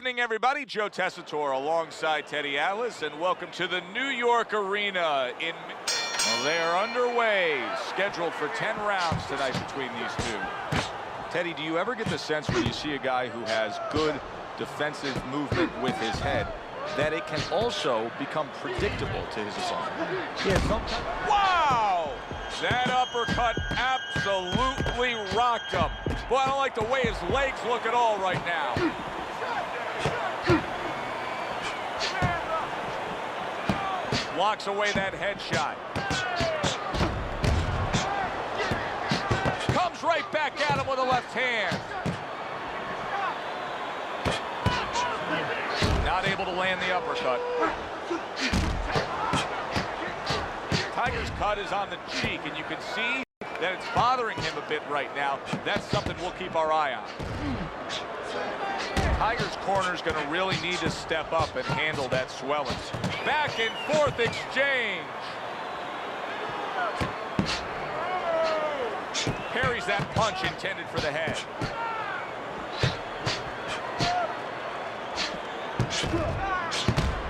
evening, everybody. Joe Tessitore alongside Teddy Atlas, and welcome to the New York Arena. Well, they are underway, scheduled for 10 rounds tonight between these two. Teddy, do you ever get the sense when you see a guy who has good defensive movement with his head that it can also become predictable to his opponent? Yeah, sometimes. Wow! That uppercut absolutely rocked him. Boy, I don't like the way his legs look at all right now. Blocks away that headshot. Comes right back at him with a left hand. Not able to land the uppercut. Tiger's cut is on the cheek, and you can see that it's bothering him a bit right now. That's something we'll keep our eye on. Tiger's corner is going to really need to step up and handle that swelling. Back and forth exchange. Parries that punch intended for the head.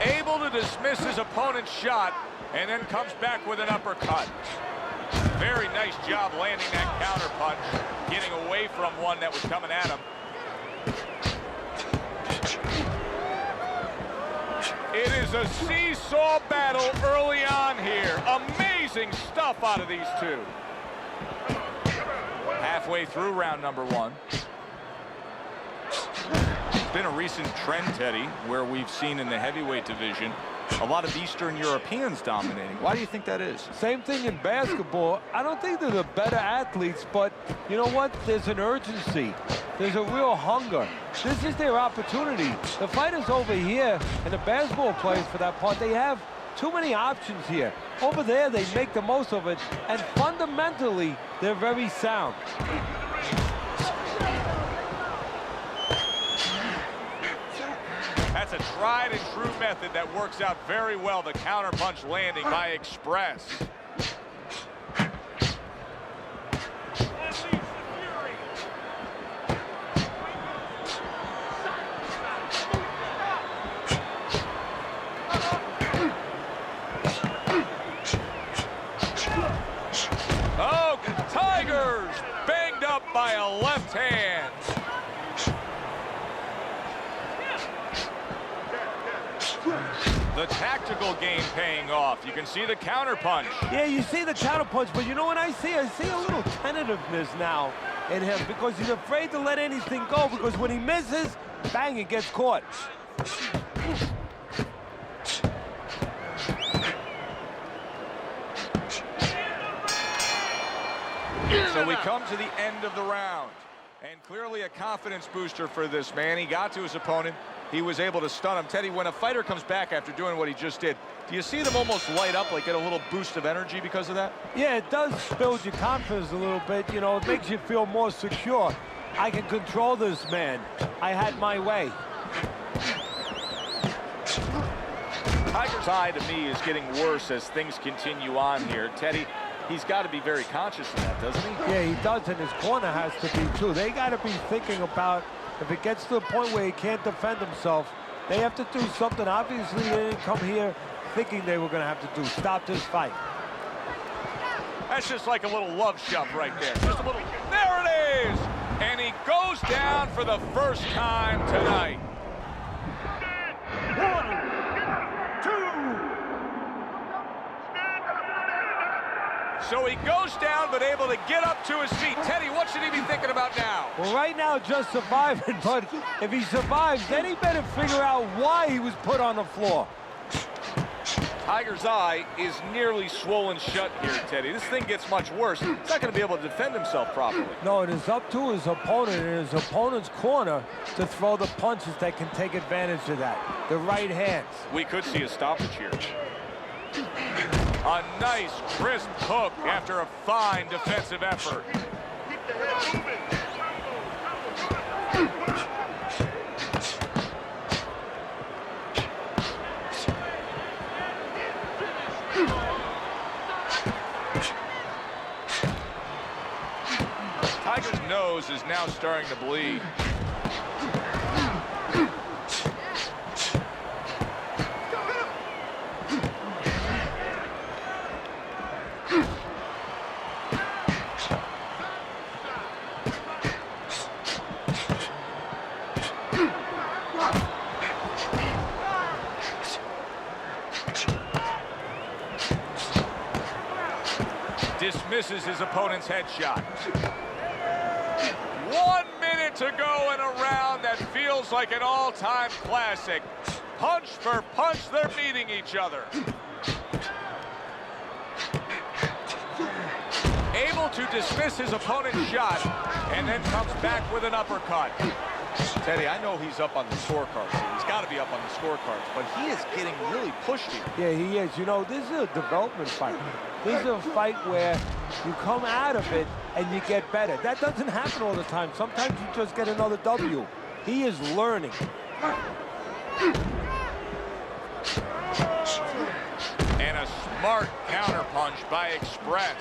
Able to dismiss his opponent's shot and then comes back with an uppercut. Very nice job landing that counter punch, getting away from one that was coming at him. It is a seesaw battle early on here. Amazing stuff out of these two. Halfway through round number one. It's been a recent trend, Teddy, where we've seen in the heavyweight division a lot of Eastern Europeans dominating. Why do you think that is? Same thing in basketball. I don't think they're the better athletes, but you know what? There's an urgency. There's a real hunger. This is their opportunity. The fighters over here and the basketball players, for that part, they have too many options here. Over there, they make the most of it, and fundamentally, they're very sound. That's a tried and true method that works out very well. The counterpunch landing by Express. Oh, Tigers banged up by a left hand. The tactical game paying off. You can see the counter punch. Yeah, you see the counter punch, but you know what I see? I see a little tentativeness now in him because he's afraid to let anything go, because when he misses, bang, it gets caught. So we come to the end of the round, and clearly a confidence booster for this man. He got to his opponent. He was able to stun him. Teddy, when a fighter comes back after doing what he just did, do you see them almost light up, like get a little boost of energy because of that? Yeah, it does build your confidence a little bit. You know, it makes you feel more secure. I can control this man. I had my way. Tiger's eye, to me, is getting worse as things continue on here. Teddy, he's got to be very conscious of that, doesn't he? Yeah, he does, and his corner has to be, too. They got to be thinking about, if it gets to the point where he can't defend himself, they have to do something. Obviously, they didn't come here thinking they were going to have to do. Stop this fight. That's just like a little love shove right there. Just a little, there it is! And he goes down for the first time tonight. 1, 2. So he goes down, but able to get up to his feet. Teddy, what should he be thinking about now? Well, right now, just surviving, but if he survives, then he better figure out why he was put on the floor. Tiger's eye is nearly swollen shut here, Teddy. This thing gets much worse. He's not going to be able to defend himself properly. No, it is up to his opponent and his opponent's corner to throw the punches that can take advantage of that. The right hands. We could see a stoppage here. A nice, crisp hook after a fine defensive effort. Keep the head moving. Tiger's nose is now starting to bleed. Dismisses his opponent's headshot. 1 minute to go in a round that feels like an all-time classic. Punch for punch, they're meeting each other. Able to dismiss his opponent's shot, and then comes back with an uppercut. Teddy, I know he's up on the scorecards here. He's got to be up on the scorecards, but he is getting really pushed here. Yeah, he is. You know, this is a development fight. This is a fight where you come out of it and you get better. That doesn't happen all the time. Sometimes you just get another W. He is learning. And a smart counterpunch by Express.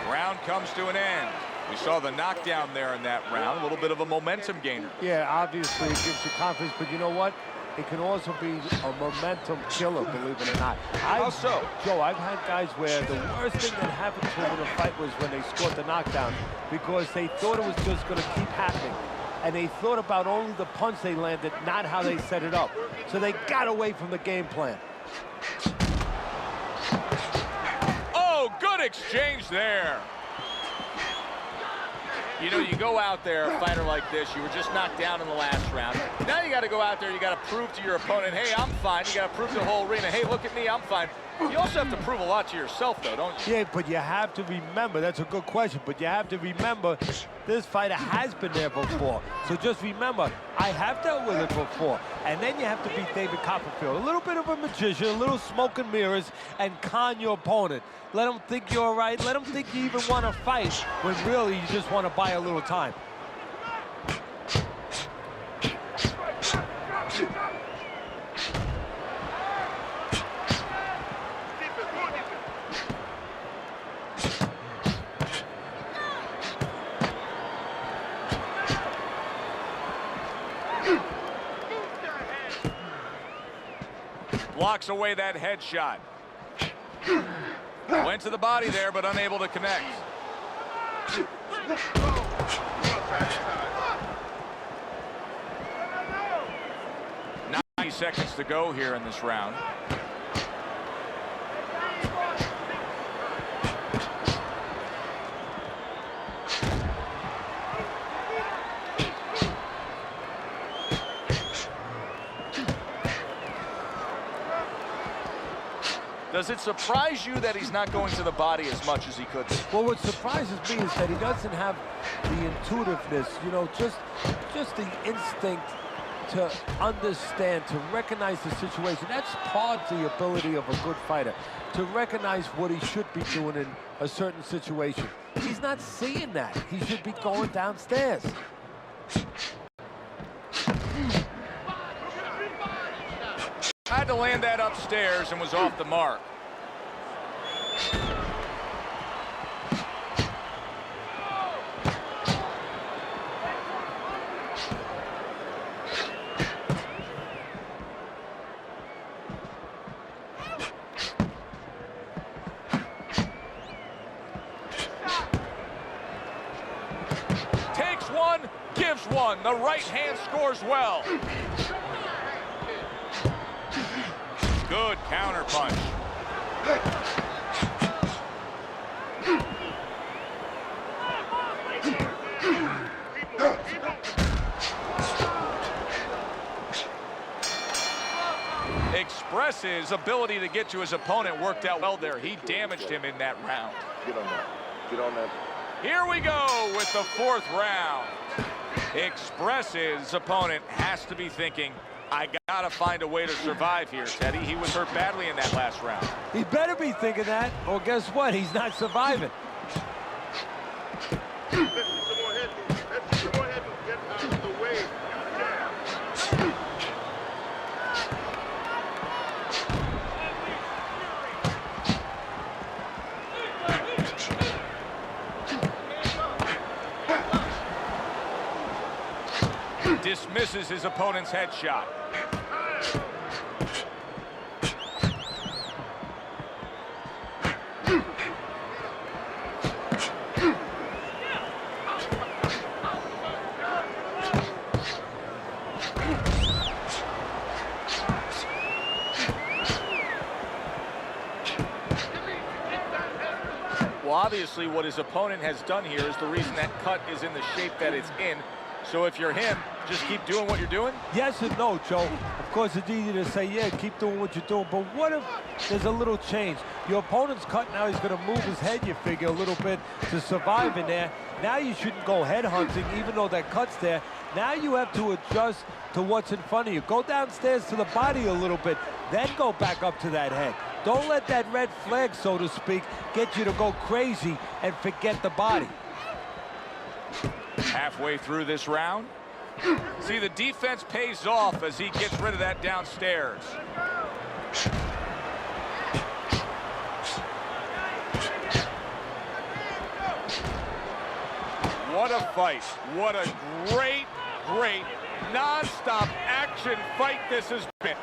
Round comes to an end. We saw the knockdown there in that round, a little bit of a momentum gainer. Yeah, obviously it gives you confidence, but you know what? It can also be a momentum killer, believe it or not. How so? Joe, I've had guys where the worst thing that happened to them in a fight was when they scored the knockdown because they thought it was just going to keep happening. And they thought about only the punch they landed, not how they set it up. So they got away from the game plan. Oh, good exchange there. You know, you go out there, a fighter like this, you were just knocked down in the last round. Now you got to go out there, you got to prove to your opponent, hey, I'm fine. You got to prove to the whole arena, hey, look at me, I'm fine. You also have to prove a lot to yourself, though, don't you? Yeah, but you have to remember, that's a good question, but you have to remember this fighter has been there before. So just remember, I have dealt with it before. And then you have to beat David Copperfield. A little bit of a magician, a little smoke and mirrors, and con your opponent. Let him think you're right. Let him think you even want to fight, when really you just want to buy a little time. Blocks away that headshot. Went to the body there, but unable to connect. 90 seconds to go here in this round. Does it surprise you that he's not going to the body as much as he could? Well, what surprises me is that he doesn't have the intuitiveness, you know, just the instinct to understand, to recognize the situation. That's part of the ability of a good fighter, to recognize what he should be doing in a certain situation. He's not seeing that. He should be going downstairs. Tried to land that upstairs and was off the mark. Takes one, gives one. The right hand scores well. Good counter punch. Express's ability to get to his opponent worked out well there. He damaged him in that round. Get on that. Get on that. Here we go with the fourth round. Express's opponent has to be thinking, I gotta find a way to survive here, Teddy. He was hurt badly in that last round. He better be thinking that, or guess what? He's not surviving. Let's get some more head movement. Let's get some more head movement. Get out of the way. You jab. Dismisses his opponent's headshot. Well, obviously, what his opponent has done here is the reason that cut is in the shape that it's in. So if you're him, just keep doing what you're doing? Yes and no, Joe. Of course, it's easy to say, yeah, keep doing what you're doing. But what if there's a little change? Your opponent's cut now. He's going to move his head, you figure, a little bit to survive in there. Now you shouldn't go head hunting, even though that cut's there. Now you have to adjust to what's in front of you. Go downstairs to the body a little bit, then go back up to that head. Don't let that red flag, so to speak, get you to go crazy and forget the body. Halfway through this round. See, the defense pays off as he gets rid of that downstairs. What a fight. What a great, great, non-stop action fight this has been.